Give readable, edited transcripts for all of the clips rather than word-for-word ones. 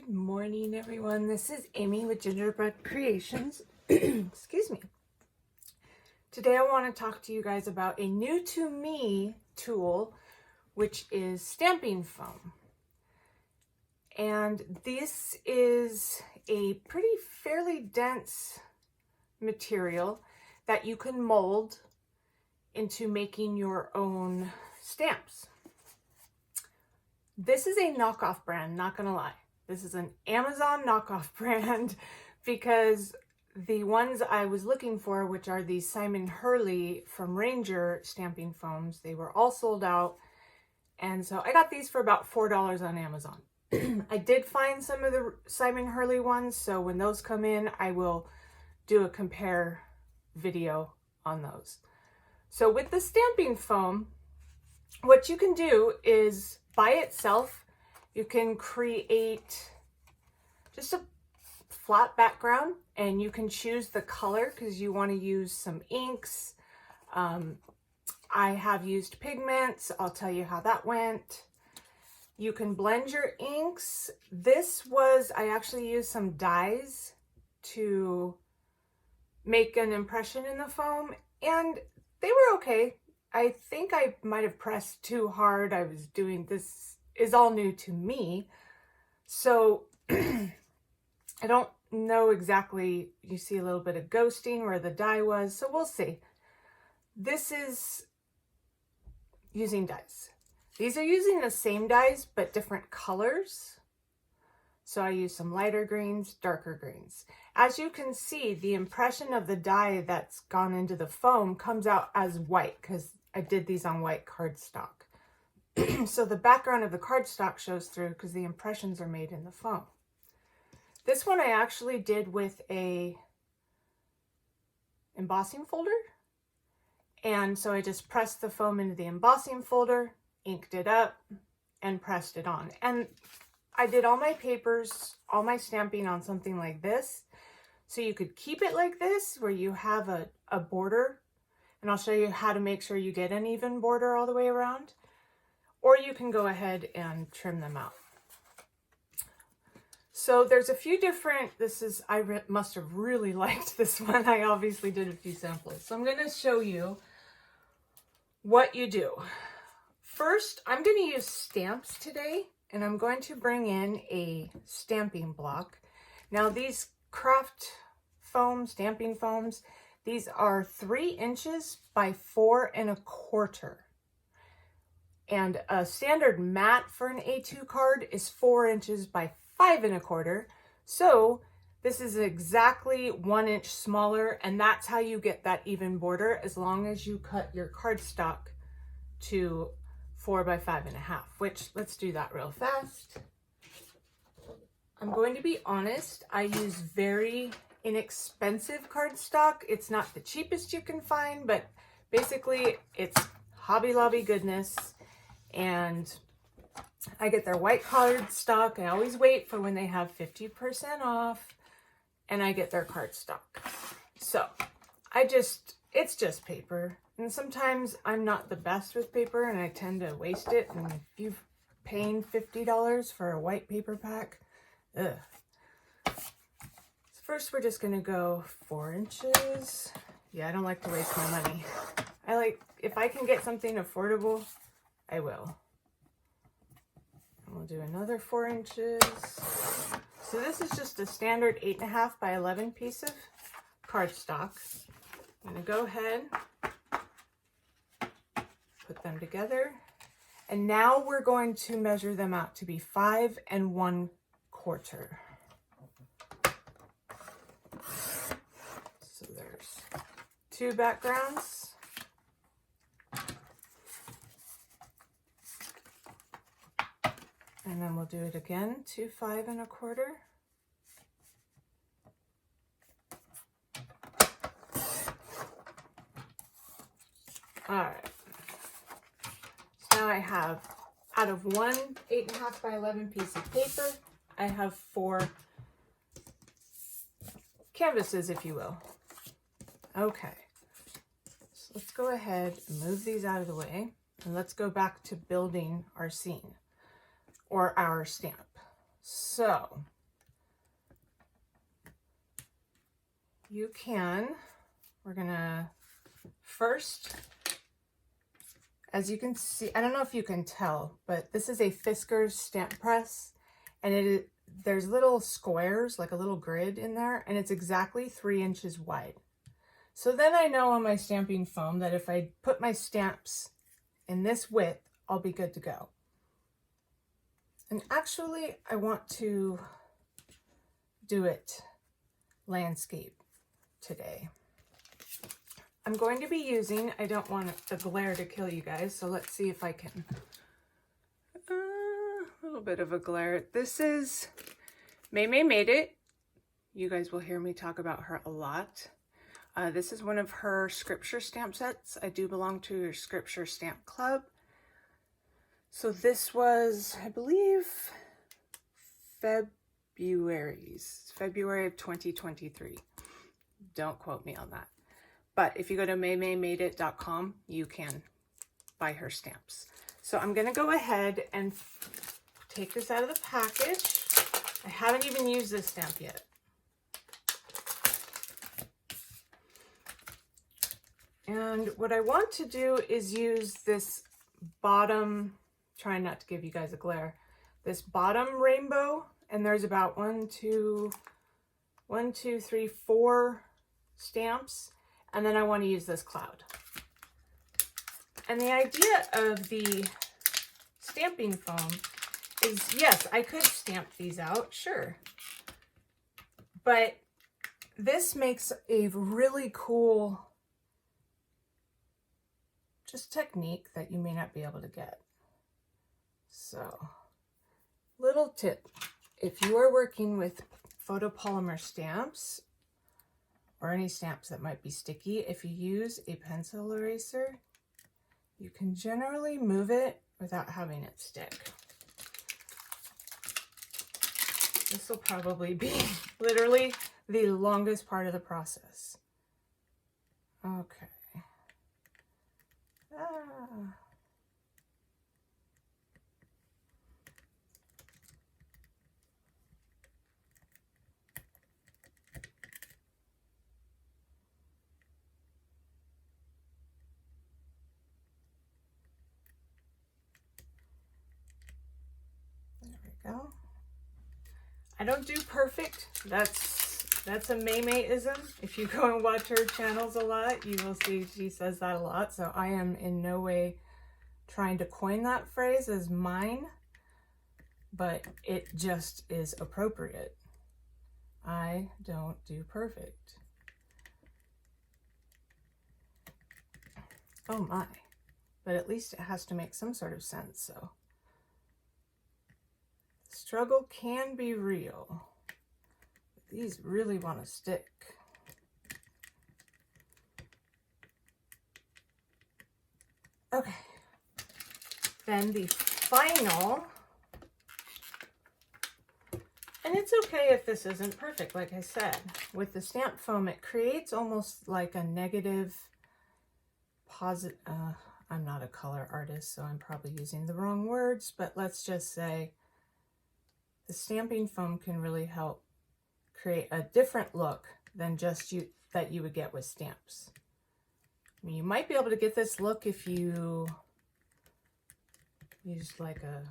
Good morning, everyone. This is Amy with Gingerbread Creations. Excuse me. Today I want to talk to you guys about a new to me tool, which is stamping foam. And this is a fairly dense material that you can mold into making your own stamps. This is a knockoff brand, not gonna lie. This is an Amazon knockoff brand because the ones I was looking for, which are these Simon Hurley from Ranger stamping foams, they were all sold out. And so I got these for about $4 on Amazon. I did find some of the Simon Hurley ones, so when those come in, I will do a compare video on those. So with the stamping foam, what you can do is by itself, you can create just a flat background and you can choose the color because you want to use some inks. I have used pigments. I'll tell you how that went. You can blend your inks. I actually used some dyes to make an impression in the foam and they were okay. I think I might have pressed too hard. This is all new to me. So I don't know exactly. You see a little bit of ghosting where the dye was. So we'll see. This is using dyes. These are using the same dyes, but different colors. So I use some lighter greens, darker greens. As you can see, the impression of the dye that's gone into the foam comes out as white because I did these on white cardstock. So the background of the cardstock shows through because the impressions are made in the foam. This one I actually did with a embossing folder. And so I just pressed the foam into the embossing folder, inked it up, and pressed it on. And I did all my papers, all my stamping on something like this. So you could keep it like this where you have a border. And I'll show you how to make sure you get an even border all the way around. Or you can go ahead and trim them out. So there's a few different, I must have really liked this one. I obviously did a few samples. So I'm going to show you what you do. First, I'm going to use stamps today, and I'm going to bring in a stamping block. Now these craft foam, stamping foams, these are 3 inches by 4 1/4. And a standard mat for an A2 card is 4 inches by 5 1/4. So this is exactly 1 inch smaller, and that's how you get that even border as long as you cut your cardstock to 4 by 5 1/2, which let's do that real fast. I'm going to be honest, I use very inexpensive cardstock. It's not the cheapest you can find, but basically it's Hobby Lobby goodness. And I get their white cardstock. I always wait for when they have 50% off, and I get their cardstock. So it's just paper. And sometimes I'm not the best with paper and I tend to waste it. And if you're paying $50 for a white paper pack, ugh. So first we're just gonna go 4 inches. Yeah, I don't like to waste my money. If I can get something affordable, I will. And we'll do another 4 inches. So this is just a standard 8 1/2 by 11 piece of cardstock. I'm gonna go ahead, put them together. And now we're going to measure them out to be 5 1/4. So there's 2 backgrounds. And then we'll do it again to 5 1/4. All right. So now I have, out of one 8 1/2 by 11 piece of paper, I have 4 canvases, if you will. Okay. So let's go ahead and move these out of the way. And let's go back to building our scene or our stamp. So you can, we're gonna first, as you can see, I don't know if you can tell, but this is a Fiskars stamp press, and there's little squares, like a little grid in there, and it's exactly 3 inches wide. So then I know on my stamping foam that if I put my stamps in this width, I'll be good to go. And actually, I want to do it landscape today. I'm going to be using, I don't want the glare to kill you guys, so let's see if I can. A little bit of a glare. This is May Made It. You guys will hear me talk about her a lot. This is one of her scripture stamp sets. I do belong to your scripture stamp club. So this was, I believe, February of 2023. Don't quote me on that. But if you go to maymaymadeit.com, you can buy her stamps. So I'm going to go ahead and take this out of the package. I haven't even used this stamp yet. And what I want to do is use this bottom, trying not to give you guys a glare, this bottom rainbow, and there's about 4 stamps, and then I want to use this cloud. And the idea of the stamping foam is, yes, I could stamp these out, sure, but this makes a really cool just technique that you may not be able to get. So, little tip, if you are working with photopolymer stamps or any stamps that might be sticky, if you use a pencil eraser, you can generally move it without having it stick. This will probably be literally the longest part of the process. Okay. There we go. I don't do perfect. That's a May-May-ism. If you go and watch her channels a lot, you will see she says that a lot. So I am in no way trying to coin that phrase as mine, but it just is appropriate. I don't do perfect. Oh my. But at least it has to make some sort of sense, so. The struggle can be real. These really want to stick. Okay. Then the final, and it's okay if this isn't perfect, like I said. With the stamp foam, it creates almost like a negative positive, I'm not a color artist, so I'm probably using the wrong words, but let's just say the stamping foam can really help create a different look than just that you would get with stamps. I mean, you might be able to get this look if you use like a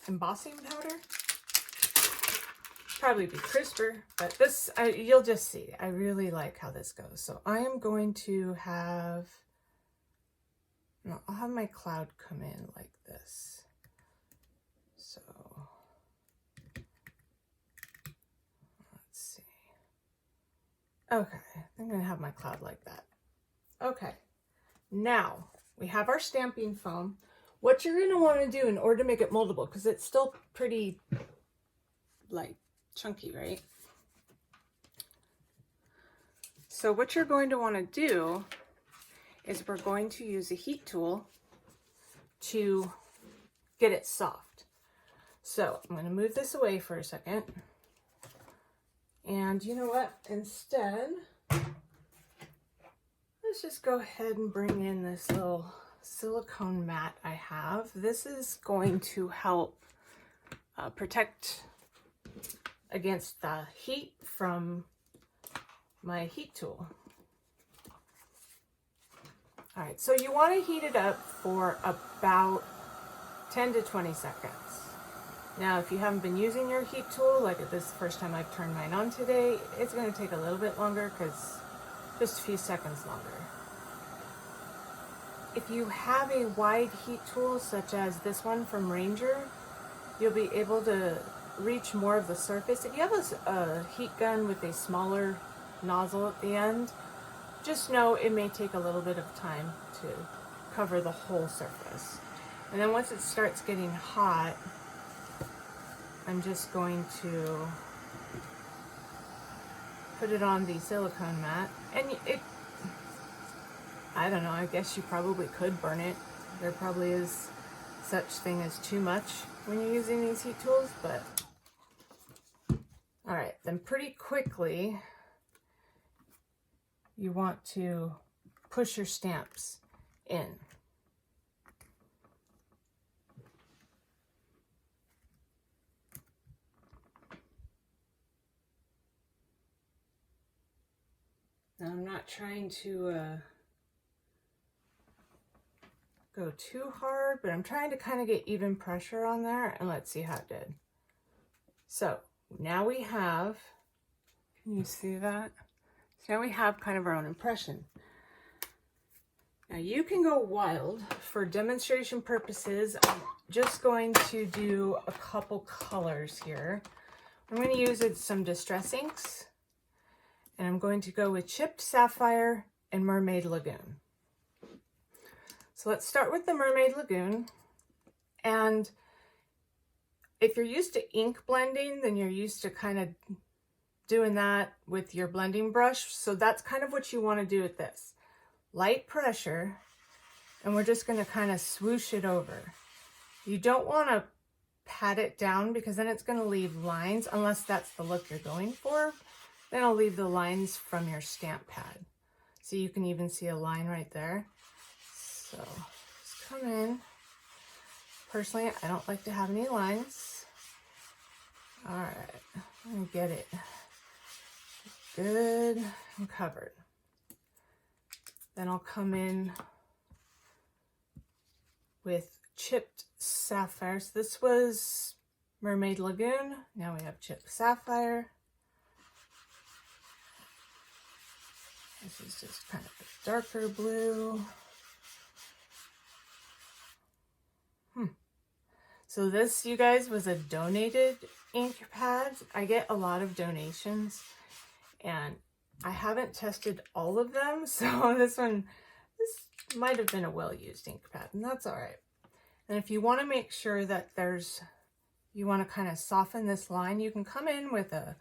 embossing powder. Probably be crisper, but this, you'll just see. I really like how this goes. So I am going to have, no, I'll have my cloud come in like this. So let's see. Okay, I'm gonna have my cloud like that. Okay, now we have our stamping foam. What you're gonna wanna do in order to make it moldable, because it's still pretty like chunky, right? So what you're going to want to do is we're going to use a heat tool to get it soft. So I'm going to move this away for a second. And you know what? Instead, let's just go ahead and bring in this little silicone mat I have. This is going to help protect against the heat from my heat tool. All right, so you want to heat it up for about 10 to 20 seconds. Now, if you haven't been using your heat tool, like this is the first time I've turned mine on today, it's going to take a little bit longer because just a few seconds longer. If you have a wide heat tool, such as this one from Ranger, you'll be able to reach more of the surface. If you have a heat gun with a smaller nozzle at the end, just know it may take a little bit of time to cover the whole surface. And then once it starts getting hot, I'm just going to put it on the silicone mat. And I don't know, I guess you probably could burn it. There probably is such thing as too much when you're using these heat tools, but all right, then pretty quickly you want to push your stamps in. Now I'm not trying to go too hard, but I'm trying to kind of get even pressure on there, and let's see how it did. So now we have, can you see that? So now we have kind of our own impression. Now you can go wild. For demonstration purposes, I'm just going to do a couple colors here. I'm going to use some Distress inks, and I'm going to go with Chipped Sapphire and Mermaid Lagoon. So let's start with the Mermaid Lagoon. And if you're used to ink blending, then you're used to kind of doing that with your blending brush. So that's kind of what you want to do with this. Light pressure, and we're just going to kind of swoosh it over. You don't want to pat it down because then it's going to leave lines, unless that's the look you're going for. Then I'll leave the lines from your stamp pad. So you can even see a line right there. So just come in. Personally, I don't like to have any lines. All right, I'm gonna get it good and covered. Then I'll come in with Chipped Sapphire. So this was Mermaid Lagoon. Now we have Chipped Sapphire. This is just kind of a darker blue. So this, you guys, was a donated ink pad. I get a lot of donations, and I haven't tested all of them. So this might have been a well-used ink pad, and that's all right. And if you want to make sure that you want to kind of soften this line, you can come in with a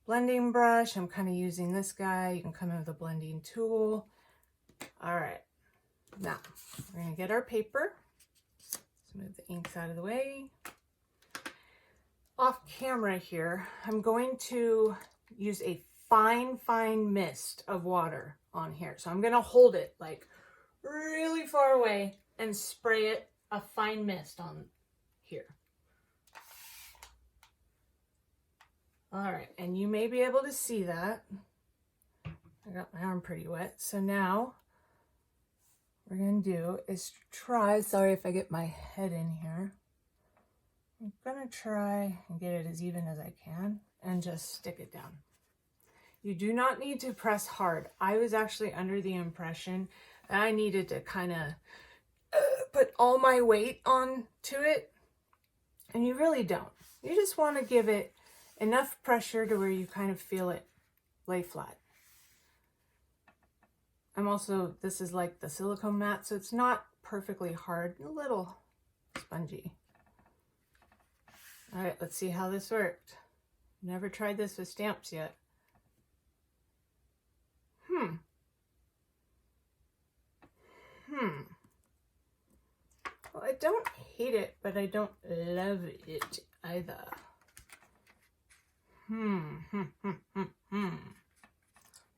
blending brush. I'm kind of using this guy. You can come in with a blending tool. All right, now we're going to get our paper. Let's move the inks out of the way. Off camera here, I'm going to use a fine mist of water on here. So I'm going to hold it like really far away and spray it a fine mist on here. All right, and you may be able to see that. I got my arm pretty wet. So now what we're going to do is try, sorry if I get my head in here. I'm going to try and get it as even as I can and just stick it down. You do not need to press hard. I was actually under the impression that I needed to kind of put all my weight onto it, and you really don't. You just want to give it enough pressure to where you kind of feel it lay flat. This is like the silicone mat, so it's not perfectly hard, a little spongy. All right, let's see how this worked. Never tried this with stamps yet. Well, I don't hate it, but I don't love it either.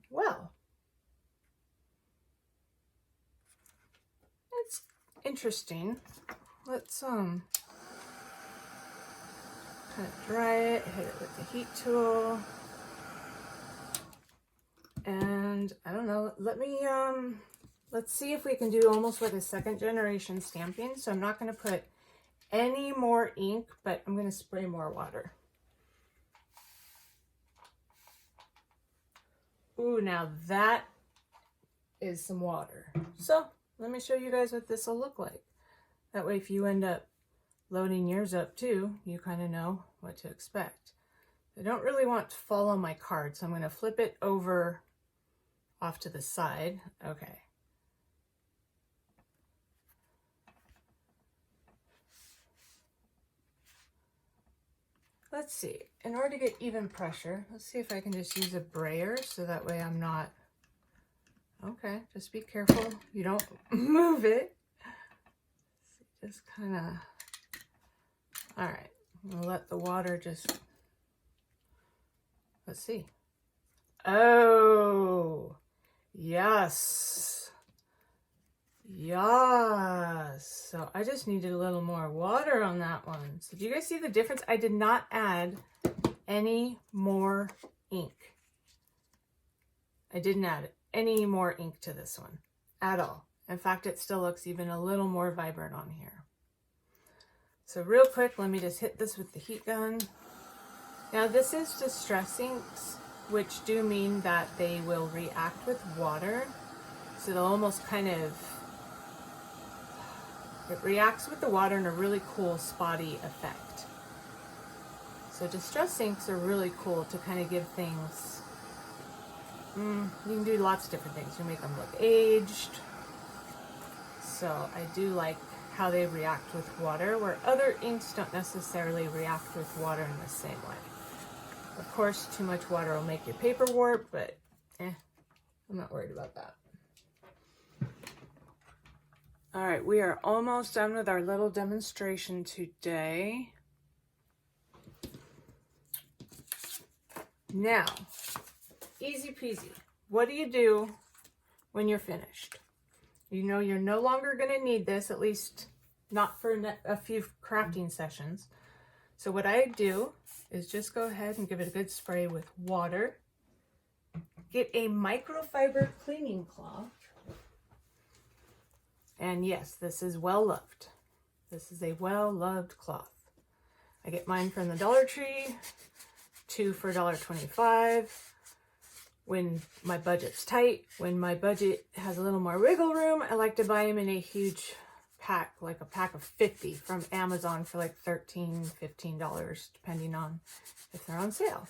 Well, it's interesting. Let's kind of dry it, hit it with the heat tool. And I don't know, let's see if we can do almost like a second generation stamping. So I'm not going to put any more ink, but I'm going to spray more water. Ooh, now that is some water. So let me show you guys what this will look like. That way, if you end up loading yours up too, you kind of know what to expect. I don't really want to fall on my card, so I'm going to flip it over off to the side. Okay. Let's see, in order to get even pressure, let's see if I can just use a brayer so that way I'm not, okay, just be careful you don't move it. Just kind of, all right, I'm gonna let the water just, let's see. Oh, yes. Yes. So I just needed a little more water on that one. So do you guys see the difference? I did not add any more ink. I didn't add any more ink to this one at all. In fact, it still looks even a little more vibrant on here. So real quick, let me just hit this with the heat gun. Now this is distress inks, which do mean that they will react with water. So they'll almost kind of, it reacts with the water in a really cool spotty effect. So distress inks are really cool to kind of give things, you can do lots of different things. You make them look aged. So I do like how they react with water, where other inks don't necessarily react with water in the same way. Of course, too much water will make your paper warp, but I'm not worried about that. All right, we are almost done with our little demonstration today. Now, easy peasy. What do you do when you're finished? You know you're no longer going to need this, at least not for a few crafting sessions. So what I do is just go ahead and give it a good spray with water. Get a microfiber cleaning cloth. And yes, this is well loved. This is a well-loved cloth. I get mine from the Dollar Tree, 2 for $1.25. When my budget's tight, when my budget has a little more wiggle room, I like to buy them in a huge pack, like a pack of 50 from Amazon for like $13, $15, depending on if they're on sale.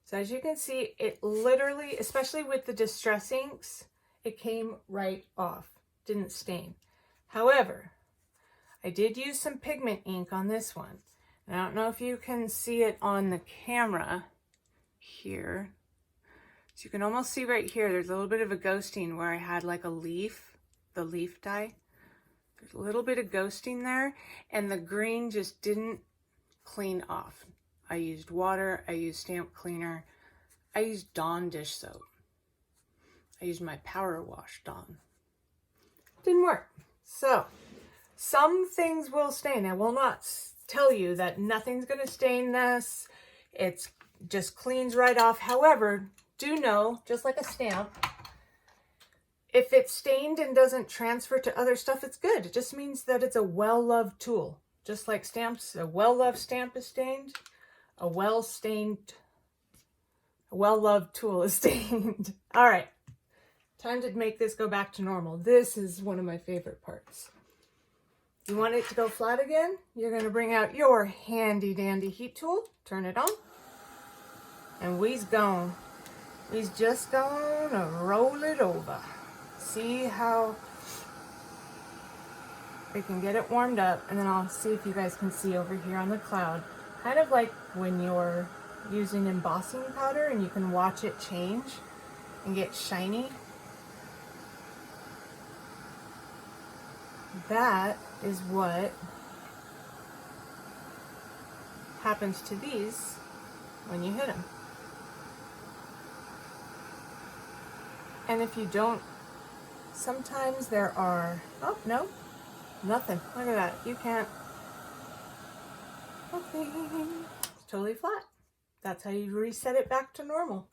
So as you can see, it literally, especially with the distress inks, it came right off. Didn't stain. However, I did use some pigment ink on this one. And I don't know if you can see it on the camera here. So you can almost see right here, there's a little bit of a ghosting where I had like a leaf, the leaf dye. There's a little bit of ghosting there, and the green just didn't clean off. I used water, I used stamp cleaner, I used Dawn dish soap. I used my Power Wash Dawn. Didn't work. So some things will stain. I will not tell you that nothing's going to stain this. It's just cleans right off. However, do know, just like a stamp, if it's stained and doesn't transfer to other stuff, it's good. It just means that it's a well-loved tool. Just like stamps, a well-loved stamp is stained, a well-loved tool is stained. All right. Time to make this go back to normal. This is one of my favorite parts. You want it to go flat again? You're going to bring out your handy dandy heat tool, turn it on, and we's just gonna roll it over. See how we can get it warmed up, and then I'll see if you guys can see over here on the cloud, kind of like when you're using embossing powder and you can watch it change and get shiny. That is what happens to these when you hit them. And if you don't, sometimes there are, oh, no, nothing. Look at that. You can't, Nothing. It's totally flat. That's how you reset it back to normal.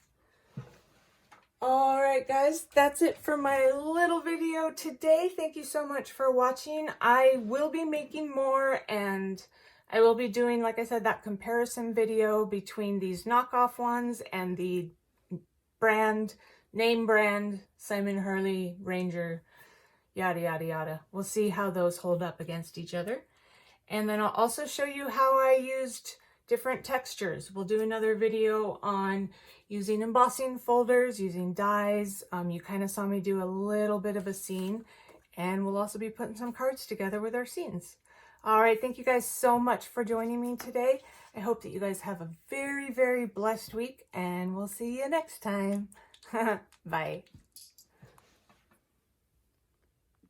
Alright guys, that's it for my little video today. Thank you so much for watching. I will be making more, and I will be doing, like I said, that comparison video between these knockoff ones and the name brand Simon Hurley Ranger, yada yada yada. We'll see how those hold up against each other. And then I'll also show you how I used different textures. We'll do another video on using embossing folders, using dies. You kind of saw me do a little bit of a scene, and we'll also be putting some cards together with our scenes. All right, thank you guys so much for joining me today. I hope that you guys have a very, very blessed week, and we'll see you next time. Bye.